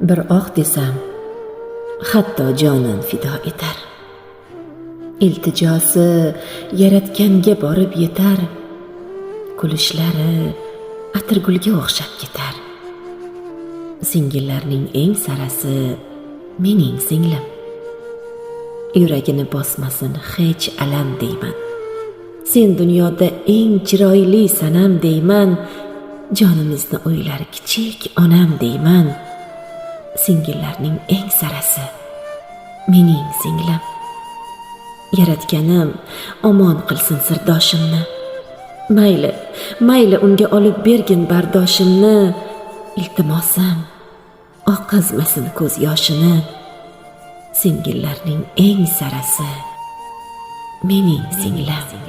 Bir oh desam hatto jonon fido etar. Iltijosi yaratganga borib yetar. Kulishlari atirgulga o'xshab ketar. Singillarning eng sarasi mening singlim. Yuragini bosmasin hech alam deyman. Sen dunyoda eng chiroyli sanam deyman. Jonimizni o'ylar kichik onam deyman. Singillarning eng sarasi mening singlim. Yaratganim omon qilsin sirdoshimni. Mayli unga olib bergin bardoshimni. Iltimosim oqizmasin ko'z yoshini. Singillarning eng sarasi mening singlim.